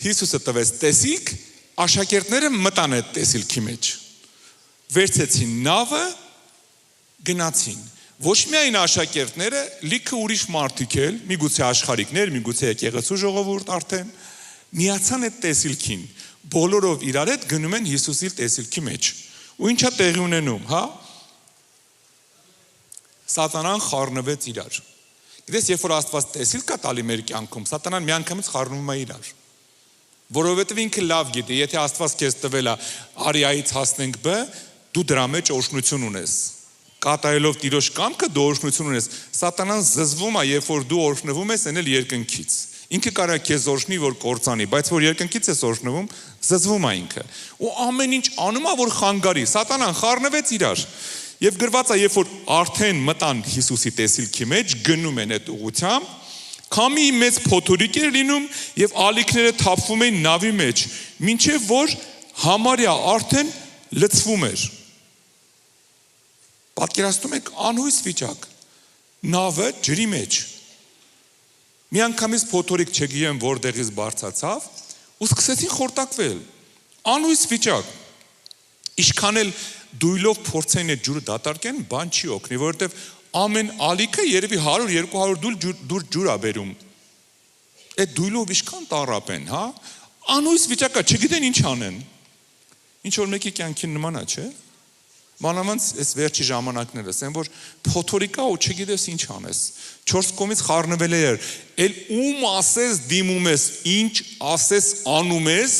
Հիսուսը տվեց տեսիլք, աշակերտները մտան այդ տեսիլքի մեջ։ Վերցեցին նավը, գնացին։ Ոչ միայն աշակերտները, լիքը ուրիշ մարդիկ էլ, միգուցե աշխարհիկներ, միգուցե եկեղեցու ժողովուրդ արդեն, միացան այդ տեսիլքին։ Բոլորով իրար հետ գնում են Հիսուսի տեսիլքի մեջ։ Ու ինչա տեղի ունենում, հա? Սատանան խառնվեց իրար։ Գիտես, երբ որ Աստված տեսիլք կա տալի մեր կյանքում, սատանան միանգամից խառնվում է իրար։ Որովհետև ինքը լավ գիտի, եթե Աստված քեզ տվել է արի այից հասնենք B, դու դրա մեջ օրհնություն ունես։ Կատարելով Տիրոջ կամքը դու օրհնություն ունես։ Սատանան զզվում է, երբ որ դու օրհնվում ես, ենել երկնքից։ Ինքը կարող է քեզ օրհնի, որ կործանի, բայց որ երկնքից ես օրհնվում, զզվում է ինքը։ Ու ամեն ինչ անում է, որ խանգարի։ Սատանան խառնվեց իրար։ Եվ գրված է, երբ որ արդեն մտան Հիսուսի տեսիլքի մեջ, գնում են այդ ուղությամբ, քամի մեծ փոթորիկ էր լինում եւ ալիքները թափվում էին նավի մեջ, մինչեւ որ համարյա արդեն լցվում էր։ Պատկերացնում եք անհույս վիճակ։ Նավը ջրի մեջ։ Միանգամից փոթորիկ չգիտեմ որտեղից բարձացավ ու սկսեցին խորտակվել։ Անհույս վիճակ։ Ինչքան էլ դույլով փորձեն այդ ջուրը դատարկեն, բան չի օգնի, որովհետև ամեն ալիքը երևի 100-200 դուր ջուր է բերում։ Այդ դույլով ինչքան տարապեն, հա? Անհույս վիճակա, չգիտեն ինչ անեն։ Ինչ որ մեկի կյանքին նման է, չէ՞։ Մանավանդ այս վերջի ժամանակներս, ասեն որ փոթորիկա ու չգիտես ինչ անես։ 4 կողմից խառնվել էր, էլ ում ասես դիմում ես, ինչ ասես անում ես։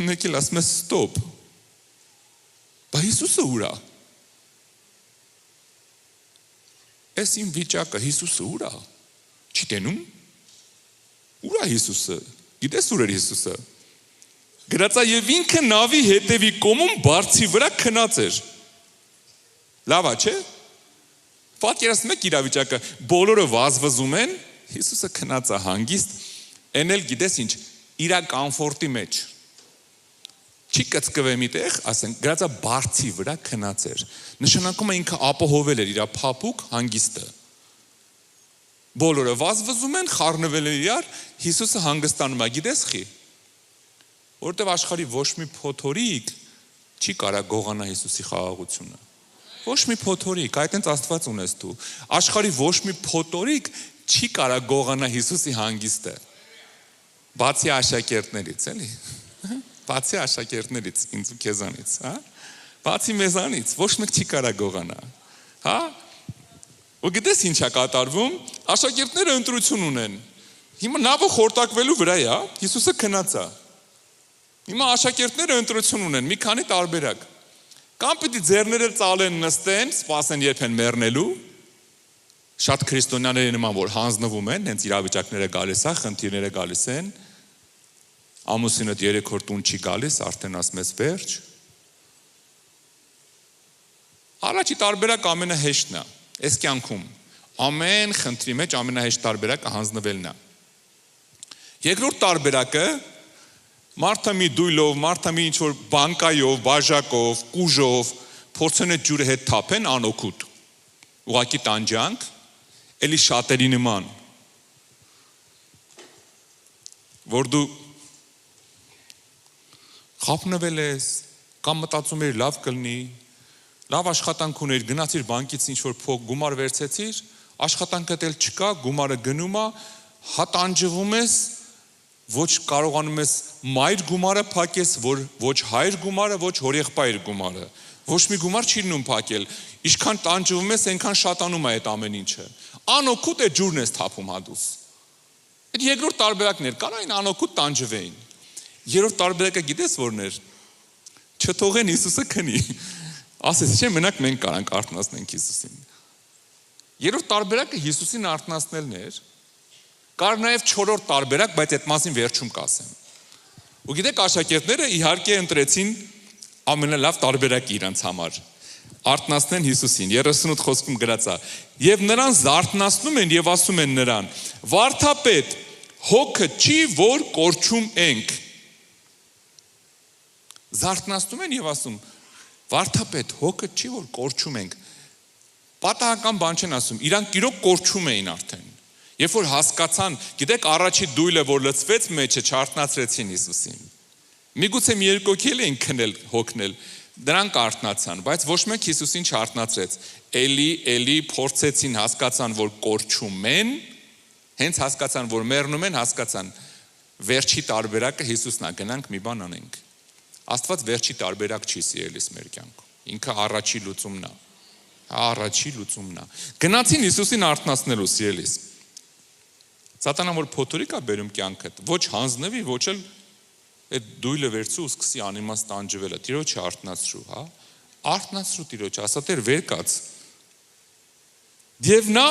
Մեկ էլ ասում ես ստոպ։ Բա Հիսուսը ուր է։ Այս իմ վիճակը Հիսուսը ուր է։ Չտենում։ Ուր է Հիսուսը։ Գիտես ուր է Հիսուսը։ Գրածա եւ ինքը նավի հետևի կողմում բարձի վրա քնած էր։ Լավ է, չէ՞։ Պատկերացնում եք իրավիճակը, բոլորը վազվզում են, Հիսուսը քնած է հանգիստ, էնել գիտես ինչ, իր կոմֆորտի մեջ։ Չի կծկվե միտեղ, ասենք, գրածա բարձի վրա քնած էր։ Նշանակում է ինքը ապահովել էր իր փափուկ հանգիստը։ Բոլորը վազվզում են, խառնվել են իրար, Հիսուսը հանգստանում է, գիտես խի։ Որտեվ աշխարհի ոչ մի փոթորիկ չի կարա գողանա Հիսուսի խաղաղությունը։ Ոչ մի փոթորիկ, այդտենց Աստված ունես դու։ Աշխարհի ոչ մի փոթորիկ չի կարա գողանա Հիսուսի հանգիստը։ Բացի աշակերտներից, էլի։ Բացի աշակերտներից, ինձ ու քեզանից, հա։ Բացի մեզանից, ոչ մեկ չի կարա գողանա։ Հա։ Ու գիտես ինչ է կատարվում, աշակերտները ընտրություն ունեն։ Հիմա նավը խորտակվելու վրա է, Հիսուսը քնած է։ Հիմա աշակերտները ընտրություն ունեն, մի քանի տարբերակ։ Կամ պիտի ձեռները ծալեն, նստեն, սպասեն երբ են մեռնելու։ Շատ քրիստոնյաների նման որ հանձնվում են, հենց իրավիճակները գալիս է, խնդիրները գալիս են։ Ամուսինդ 3 օր տուն չի գալիս, արդեն ասում ես վերջ։ Առաջի տարբերակ ամենահեշտն է, այս կյանքում։ Ամեն խնդրի մեջ ամենահեշտ տարբերակը հանձնվելն է։ Երկրորդ տարբերակը մարդը մի դույլով, մարդը մի ինչ-որ բանկայով, բաժակով, կուժով, փորձեն այդ ջուրը հետ թափեն անօգուտ։ Ուղղակի տանջանք, էլի շատերի նման։ Որ դու խափնվել ես, կամ մտածում ես լավ կլինի, լավ աշխատանք ուներ, գնացիր բանկից ինչ-որ փող գումար վերցեցիր, աշխատանքդ էլ չկա, գումարը գնում է, հատանջվում ես, ոչ կարողանում ես մայր գումարը փակես, ոչ հայր գումարը, ոչ հորեղբայր գումարը։ Ոչ մի գումար չի լինում փակել։ Ինչքան տանջվում ես, այնքան շատանում է այդ ամեն ինչը։ Անօգուտ է ջուրն ես թափում հադուս։ Այդ երկրորդ տարբերակն էր, կան այն անօգուտ տանջվեին։ Երրորդ տարբերակը գիտես որն էր։ Չթողեն Հիսուսը քնի։ Ասես, չէ, մենակ մենք կարանք արթնացնենք Հիսուսին։ Երրորդ տարբերակը Հիսուսին արթնացնելն էր։ Կար նաև 4-րդ տարբերակ, բայց այդ մասին վերջում կասեմ։ Ու գիտեք, աշակերտները իհարկե ընտրեցին ամենալավ տարբերակը իրանց համար։ Արթնացնեն Հիսուսին, 38 խոսքում գրած է։ Եվ նրան զարթնացնում են եւ ասում են նրան. «Վարդապետ, հոգը չի, որ կորչում ենք»։ Զարթնացնում են եւ ասում. «Վարդապետ, հոգը չի, որ կորչում ենք»։ Պատահական բան չեն ասում, իրանք իրոք կորչում էին արդեն։ Երբ որ հասկացան, գիտեք, առաջի դույլը, որ լցվեց մեջը, չարթնացրեցին Հիսուսին։ Միգուցե մի երկու հոգի էին քնել, հոգնել, դրանք արթնացան, բայց ոչ մեկ Հիսուսին չարթնացրեց։ Էլի փորձեցին, հասկացան, որ կորչում են, հենց հասկացան, որ մեռնում են, հասկացան, վերջի տարբերակը Հիսուսն է, գնանք մի բան անենք։ Աստված վերջի տարբերակ չի սիրելիս մեր կյանքում։ Ինքը առաջի լուծումն է։ Առաջի լուծումն է։ Գնացին Հիսուսին արթնացնելու սիրելիս։ Սատանան որ փոթորիկ է բերում կյանքդ, ոչ հանձնվի, ոչ էլ այդ դույլը վերցու ու սկսի անիմաստ տանջվելը, Տիրոջը արթնացրու, հա? Արթնացրու Տիրոջը, ասա Տեր վեր կաց։ Եվ նա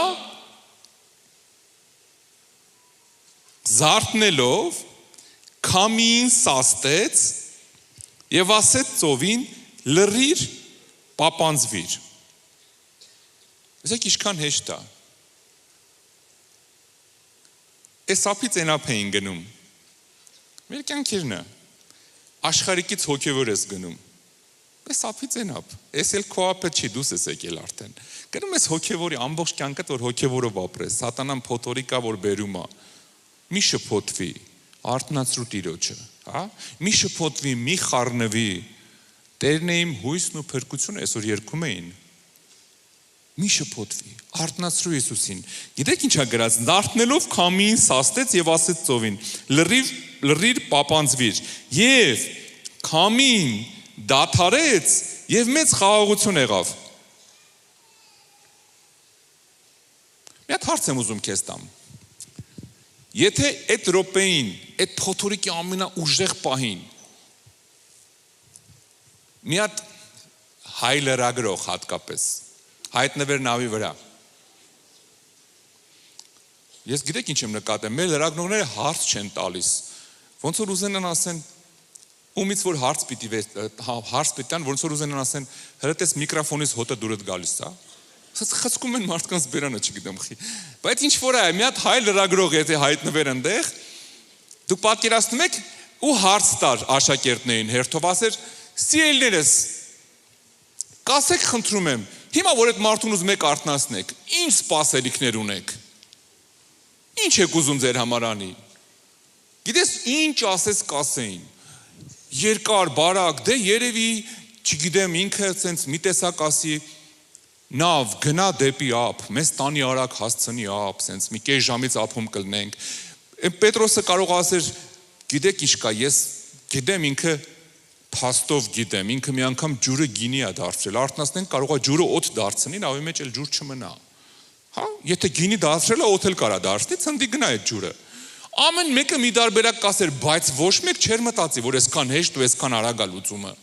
զարթնելով քամին սաստեց եւ ասեց ծովին լռիր, պապանձվիր։ Իսկ ինչքան հեշտ է։ Այս ապից ենապ էին գնում։ Մեր կյանքերն է։ Աշխարհիկից հոգևոր ես գնում։ Այս ապից ենապ։ Այս էլ քո ապը չի, դուս ես եկել արդեն։ Գնում ես հոգևորի ամբողջ կյանքդ, որ հոգևորով ապրես։ Սատանան փոթորիկա որ բերում է։ Մի շփոթվի, արթնացրու Տիրոջը, հա? Մի շփոթվի, մի խառնվի։ Տերն է իմ հույսն ու փրկությունը այսօր երգում էին։ Մի շփոթվի, արթնացրու Հիսուսին։ Գիտեք ինչ է գրած, դարթնելով քամին սաստեց եւ ասեց ծովին. լռիր, պապանձվիր։ Եվ քամին դադարեց եւ մեծ խաղաղություն եղավ։ Մի հատ հարց եմ ուզում քեզ տամ։ Եթե այդ րոպեին, այդ փոթորիկի ամենաուժեղ պահին մի հատ հայ լրագրող հատկապես հայտնվեր նավի վրա։ Ես գիտեք ինչ եմ նկատել, մեր լրագրողները հարց չեն տալիս։ Ոնց որ ուզենան ասեն, ումից որ հարց պիտի տան, ոնց որ ուզենան ասեն, հրետես միկրոֆոնից հոտը դուրդ գալիս, հա։ Խցկում են մարդկանց բերանը, չգիտեմ խի։ Բայց ինչ որ է, մի հատ հայ լրագրող եթե հայտնվեր այնտեղ, դուք պատկերացնում եք ու հարց տար աշակերտներին հերթով ասեր, սիրելիներս, կասեք խնդրում եմ, հիմա որ այդ մարդուն ուզում եք արթնացնեք, ինչ սպասելիքներ ունեք։ Ինչ եք ուզում ձեր համար անի։ Գիտես ինչ ասես կասեին։ Երկար, բարակ, դե երևի, չգիտեմ, ինքը ցենց մի տեսակ ասի Նավ գնա դեպի ափ, մեզ տանի արագ հասցնի ափ, սենց մի կես ժամից ափում կլնենք։ Պետրոսը կարող ասեր, գիտեք ինչ կա, ես գիտեմ ինքը փաստով գիտեմ, ինքը մի անգամ ջուրը գինի է դարձրել, արթնացնենք կարող է ջուրը օդ դարձնի, նավի մեջ էլ ջուր չմնա։ Հա, եթե գինի դարձրել է, օդ էլ կարա դարձնի, ցնդի գնա այդ ջուրը։ Ամեն մեկը մի տարբերակ կասեր, բայց ոչ մեկ չէր մտածի, որ այսքան հեշտ ու այսքան արագ է լուծումը։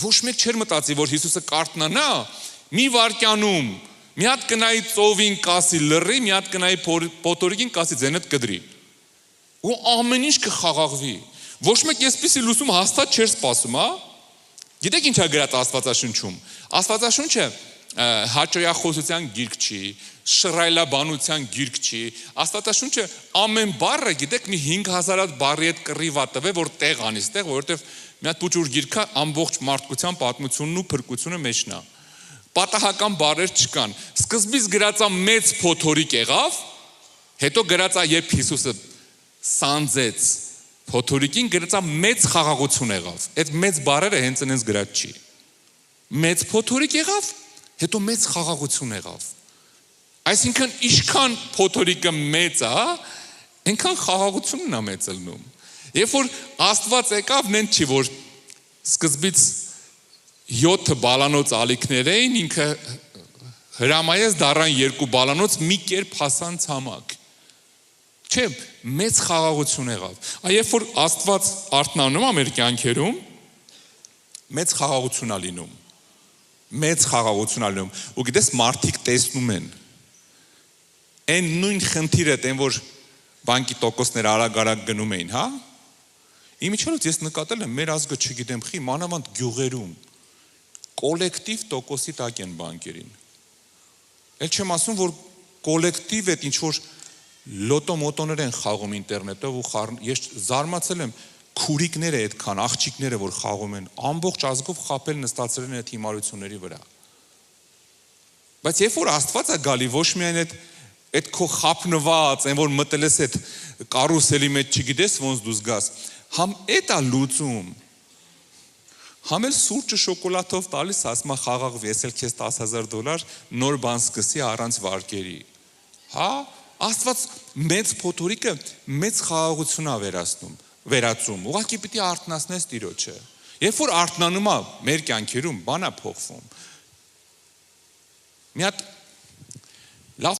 Ոչ մեկ չէր մտածի, որ Հիսուսը կարթնանա մի վարքյանում, մի հատ կնայի ծովին կասի լռի, մի հատ կնայի փոթորիկին կասի ձենդ կդրի։ Ու ամեն ինչ կխաղաղվի։ Ոչ մեկ այսպիսի լուսում հաստատ չէր սպասում, հա։ Գիտեք ինչ է գրած Աստվածաշնչում։ Աստվածաշունչը հաճոյախոսության գիրք չի, շռայլաբանության գիրք չի։ Աստվածաշունչը ամեն բառը, գիտեք, մի 5000 բառի հետ կռիվ է տվել, որ տեղ անի, ստեղ, որովհետև մի հատ փուճուր գիրքը ամբողջ մարդկության պատմությունն ու փրկությունը մեջն է։ Պատահական բառեր չկան։ Սկզբից գրածա մեծ փոթորիկ եղավ, հետո գրածա երբ Հիսուսը սանձեց փոթորիկին, գրածա մեծ խաղաղություն եղավ։ Այդ մեծ բառերը հենց այնպես գրած չի։ Մեծ փոթորիկ եղավ, հետո մեծ խաղաղություն եղավ։ Այսինքն ինչքան փոթորիկը մեծ է, այնքան խաղաղությունն է մեծ ելնում։ Երբ որ Աստված եկավ, նենց չի որ սկզբից 7 բալանոց ալիքներ էին, ինքը հրամայեց դառան 2 բալանոց մի կերպ հասան ցամաք։ Չէ, մեծ խաղաղություն եղավ։ Երբ որ Աստված արթնանում է մեր կյանքերում, մեծ խաղաղություն է լինում։ Մեծ խաղաղություն է լինում։ Ու գիտես մարդիկ տեսնում են։ Այն նույն խնդիրը, այն որ բանկի տոկոսները արագ գնում էին, հա։ Իմիջիայլոց ես նկատել եմ մեր ազգը, չգիտեմ, խի մանավանդ գյուղերում կոլեկտիվ տոկոսի տակ են բանկերին։ Էլ չեմ ասում, որ կոլեկտիվ այդ ինչ որ լոտոմոտոներ են խաղում ինտերնետով ու ես զարմացել եմ քուրիկները այդքան աղջիկները որ խաղում են ամբողջ ազգով խապել նստածել են այդ հիմարությունների վրա։ Բայց երբ որ Աստված է գալի ոչ միայն այդ Այդ քո խափնված, այն որ մտել ես այդ կարուսելի մեջ չգիտես ոնց դու զգաս, համ էդ է լուծում։ Համ էլ սուրճը շոկոլադով տալիս, ասում է խաղաղ ես էլ քեզ $10,000 նոր բան սկսի առանց վարկերի։ Հա, Աստված մեծ փոթորիկը մեծ խաղաղություն է վերածում։ Ուղղակի պիտի արթնացնես Տիրոջը։ Երբ որ արթնանում է մեր կյանքերում, բան է փոխվում։ Մի հատ